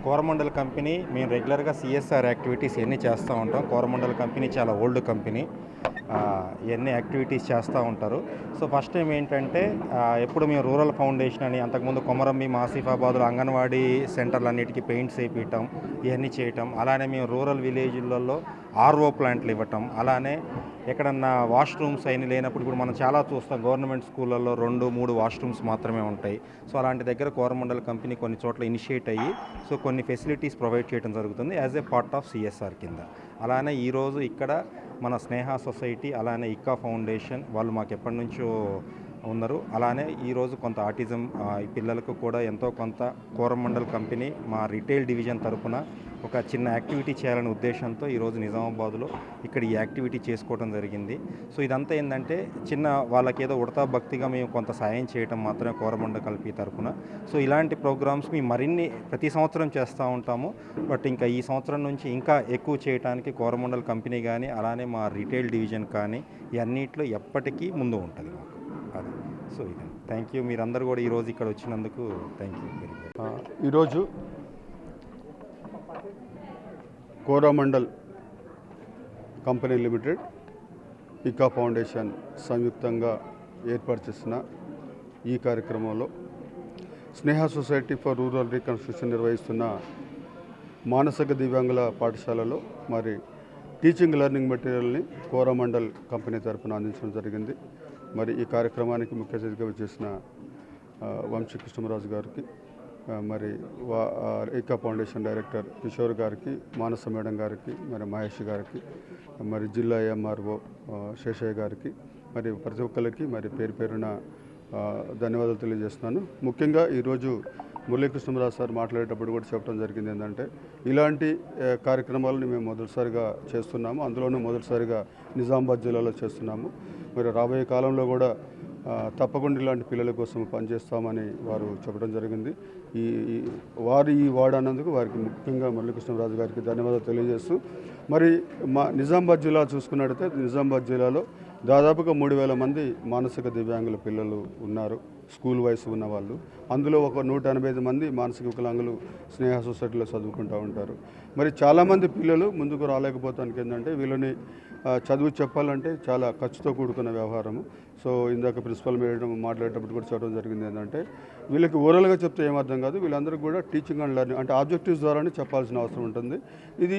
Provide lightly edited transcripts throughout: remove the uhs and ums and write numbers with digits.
Coromandel company మేము రెగ్యులర్గా CSR activities ఇవన్నీ చేస్తూ ఉంటాం. కోరమండల్ కంపెనీ చాలా ఓల్డ్ కంపెనీ. ఇవన్నీ యాక్టివిటీస్ చేస్తూ ఉంటారు. సో ఫస్ట్ టైం ఏంటంటే ఎప్పుడు మేము రూరల్ ఫౌండేషన్ అని అంతకుముందు కొమరంభీం ఆసిఫాబాద్లో అంగన్వాడీ సెంటర్లన్నిటికీ పెయింట్స్ వేయించటం ఇవన్నీ చేయటం, అలానే మేము రూరల్ విలేజ్లలో ఆర్ఓ ప్లాంట్లు ఇవ్వటం, అలానే ఎక్కడన్నా వాష్రూమ్స్ అయినా లేనప్పుడు ఇప్పుడు మనం చాలా చూస్తాం గవర్నమెంట్ స్కూళ్ళల్లో 2-3 వాష్రూమ్స్ మాత్రమే ఉంటాయి. సో అలాంటి దగ్గర కోరమండల్ కంపెనీ కొన్ని చోట్ల ఇనిషియేట్ అయ్యి సో కొన్ని ఫెసిలిటీస్ ప్రొవైడ్ చేయడం జరుగుతుంది as a part of CSR కింద. అలానే ఈరోజు ఇక్కడ మన స్నేహ సొసైటీ అలానే ఇక్కా ఫౌండేషన్ వాళ్ళు మాకు ఎప్పటి నుంచో ఉన్నారు. అలానే ఈరోజు కొంత ఆటిజం ఈ పిల్లలకు కూడా ఎంతో కొంత కోరమండల్ కంపెనీ మా రిటైల్ డివిజన్ తరఫున ఒక చిన్న యాక్టివిటీ చేయాలనే ఉద్దేశంతో ఈరోజు నిజామాబాద్లో ఇక్కడ ఈ యాక్టివిటీ చేసుకోవడం జరిగింది. సో ఇదంతా ఏంటంటే చిన్న వాళ్ళకి ఏదో ఉడతా భక్తిగా మేము కొంత సాయం చేయడం మాత్రమే కోరమండల్ కంపెనీ తరఫున. సో ఇలాంటి ప్రోగ్రామ్స్ మేము మరిన్ని ప్రతి సంవత్సరం చేస్తూ ఉంటాము. బట్ ఇంకా ఈ సంవత్సరం నుంచి ఇంకా ఎక్కువ చేయడానికి కోరమండల్ కంపెనీ కానీ అలానే మా రిటైల్ డివిజన్ కానీ ఇవన్నిట్లో ఎప్పటికీ ముందు ఉంటుంది మాకు. అది సో ఇది థ్యాంక్ యూ. మీరందరూ కూడా ఈరోజు ఇక్కడ వచ్చినందుకు థ్యాంక్ యూ. ఈరోజు కోరమండల్ కంపెనీ లిమిటెడ్ ఇక్కా ఫౌండేషన్ సంయుక్తంగా ఏర్పాటు చేసిన ఈ కార్యక్రమంలో స్నేహ సొసైటీ ఫర్ రూరల్ రీకన్స్ట్రక్షన్ నిర్వహిస్తున్న మానసిక దివ్యాంగుల పాఠశాలలో మరి టీచింగ్ లెర్నింగ్ మెటీరియల్ని కోరమండల్ కంపెనీ తరఫున అందించడం జరిగింది. మరి ఈ కార్యక్రమానికి ముఖ్య అతిథిగా చేసిన వంశీ కృష్ణరాజు గారికి, మరి ఇక్కా ఫౌండేషన్ డైరెక్టర్ కిషోర్ గారికి, మానస మేడం గారికి, మరి మహేష్ గారికి, మరి జిల్లా ఎంఆర్ఓ శేషయ్య గారికి, మరి ప్రతి ఒక్కరికి మరి పేరు పేరున ధన్యవాదాలు తెలియజేస్తున్నాను. ముఖ్యంగా ఈరోజు మురళీకృష్ణరాజు సార్ మాట్లాడేటప్పుడు కూడా చెప్పడం జరిగింది ఏంటంటే ఇలాంటి కార్యక్రమాలను మేము మొదటిసారిగా చేస్తున్నాము. అందులోనూ మొదటిసారిగా నిజామాబాద్ జిల్లాలో చేస్తున్నాము. మరి రాబోయే కాలంలో కూడా తప్పకుండా ఇలాంటి పిల్లల కోసం పనిచేస్తామని వారు చెప్పడం జరిగింది. ఈ వాడనందుకు వారికి ముఖ్యంగా మురళీకృష్ణరాజు గారికి ధన్యవాదాలు తెలియజేస్తూ, మరి మా నిజామాబాద్ జిల్లా చూసుకున్నట్టయితే నిజామాబాద్ జిల్లాలో దాదాపుగా 3,000 మంది మానసిక దివ్యాంగుల పిల్లలు ఉన్నారు, స్కూల్ వయసు ఉన్న వాళ్ళు. అందులో ఒక 185 మంది మానసిక వికలాంగులు స్నేహ సొసైటీలో చదువుకుంటూ ఉంటారు. మరి చాలామంది పిల్లలు ముందుకు రాలేకపోతానికి ఏంటంటే వీళ్ళని చదువు చెప్పాలంటే చాలా ఖర్చుతో కూడుకున్న వ్యవహారము. సో ఇందాక ప్రిన్సిపల్ మేడం మాట్లాడేటప్పుడు కూడా చెప్పడం జరిగింది ఏంటంటే వీళ్ళకి ఓరల్గా చెప్తే ఏమర్థం కాదు, వీళ్ళందరికీ కూడా టీచింగ్ అండ్ లెర్నింగ్ అంటే ఆబ్జెక్టివ్స్ ద్వారానే చెప్పాల్సిన అవసరం ఉంటుంది. ఇది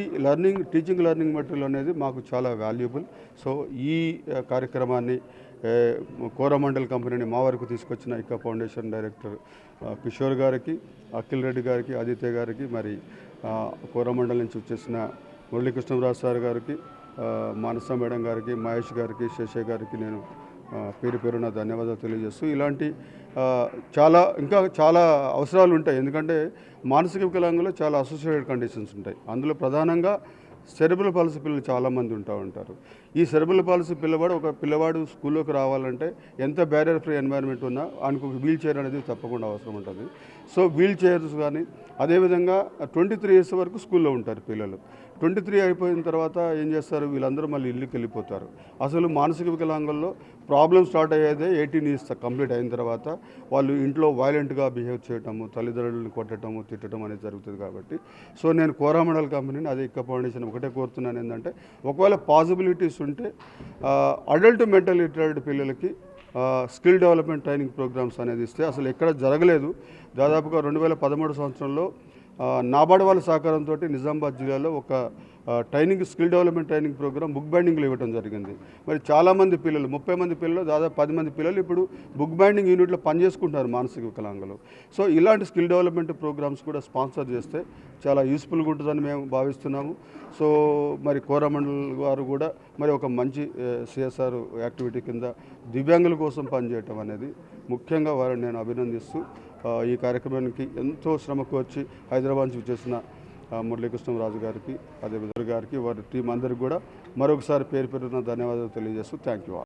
టీచింగ్ లెర్నింగ్ మెటీరియల్ అనేది మాకు చాలా వాల్యుబుల్. సో ఈ కార్యక్రమాన్ని కోరమండల్ కంపెనీని మా వరకు తీసుకొచ్చిన ఇక్కా ఫౌండేషన్ డైరెక్టర్ కిషోర్ గారికి, అఖిల్ రెడ్డి గారికి, ఆదిత్య గారికి, మరి కోరమండల్ నుంచి వచ్చేసిన మురళీకృష్ణరాజు సార్ గారికి, మానస మేడం గారికి, మహేష్ గారికి, శేషయ్య గారికి నేను పేరు పేరున ధన్యవాదాలు తెలియజేస్తూ, ఇలాంటి ఇంకా చాలా అవసరాలు ఉంటాయి. ఎందుకంటే మానసిక వికలాంగులు చాలా అసోసియేటెడ్ కండిషన్స్ ఉంటాయి. అందులో ప్రధానంగా సెరెబ్రల్ పాలసీ పిల్లలు చాలామంది ఉంటారు. ఈ సెరెబ్రల్ పాలసీ పిల్లవాడు స్కూల్లోకి రావాలంటే ఎంత బ్యారియర్ ఫ్రీ ఎన్వైరన్మెంట్ ఉన్నా ఆయనకు ఒక వీల్ చైర్ అనేది తప్పకుండా అవసరం ఉంటుంది. సో వీల్ చైర్స్ కానీ అదేవిధంగా 23 ఇయర్స్ వరకు స్కూల్లో ఉంటారు పిల్లలు. 23 అయిపోయిన తర్వాత ఏం చేస్తారు, వీళ్ళందరూ మళ్ళీ ఇల్లుకి వెళ్ళిపోతారు. అసలు మానసిక వికలాంగుల్లో ప్రాబ్లం స్టార్ట్ అయ్యేదే 18 ఇయర్స్ కంప్లీట్ అయిన తర్వాత. వాళ్ళు ఇంట్లో వైలెంట్గా బిహేవ్ చేయటము, తల్లిదండ్రులను కొట్టడము, తిట్టడం అనేది జరుగుతుంది. కాబట్టి సో నేను కోరమండల్ కంపెనీని అదే ఇక్కా ఫౌండేషన్ ఒకటే కోరుతున్నాను ఏంటంటే ఒకవేళ పాసిబిలిటీస్ ఉంటే అడల్ట్ మెంటల్ రిటార్డ్ పిల్లలకి స్కిల్ డెవలప్మెంట్ ట్రైనింగ్ ప్రోగ్రామ్స్ అనేది ఇస్తే అసలు ఎక్కడ జరగలేదు. దాదాపుగా 2013 సంవత్సరంలో నాబార్డ్ వాళ్ళ సహకారంతో నిజామాబాద్ జిల్లాలో ఒక skill development training programme book బైండింగ్లో ఇవ్వడం జరిగింది. మరి చాలామంది పిల్లలు 30 మంది పిల్లలు దాదాపు 10 మంది పిల్లలు ఇప్పుడు బుక్ బైండింగ్ యూనిట్లో పనిచేసుకుంటారు మానసిక వికలాంగులు. సో ఇలాంటి స్కిల్ డెవలప్మెంట్ ప్రోగ్రామ్స్ కూడా స్పాన్సర్ చేస్తే చాలా యూస్ఫుల్గా ఉంటుందని మేము భావిస్తున్నాము. సో మరి కోరమండల్ వారు కూడా మరి ఒక మంచి సిఎస్ఆర్ యాక్టివిటీ కింద దివ్యాంగుల కోసం పనిచేయటం అనేది ముఖ్యంగా వారిని నేను అభినందిస్తూ, ఈ కార్యక్రమానికి ఎంతో శ్రమకు వచ్చి హైదరాబాద్ నుంచి చేసిన మురళీకృష్ణరాజు గారికి, అదేవిధంగా గారికి, వారి టీం అందరికీ కూడా మరొకసారి పేరు పేరున ధన్యవాదాలు తెలియజేస్తూ థ్యాంక్ యూ.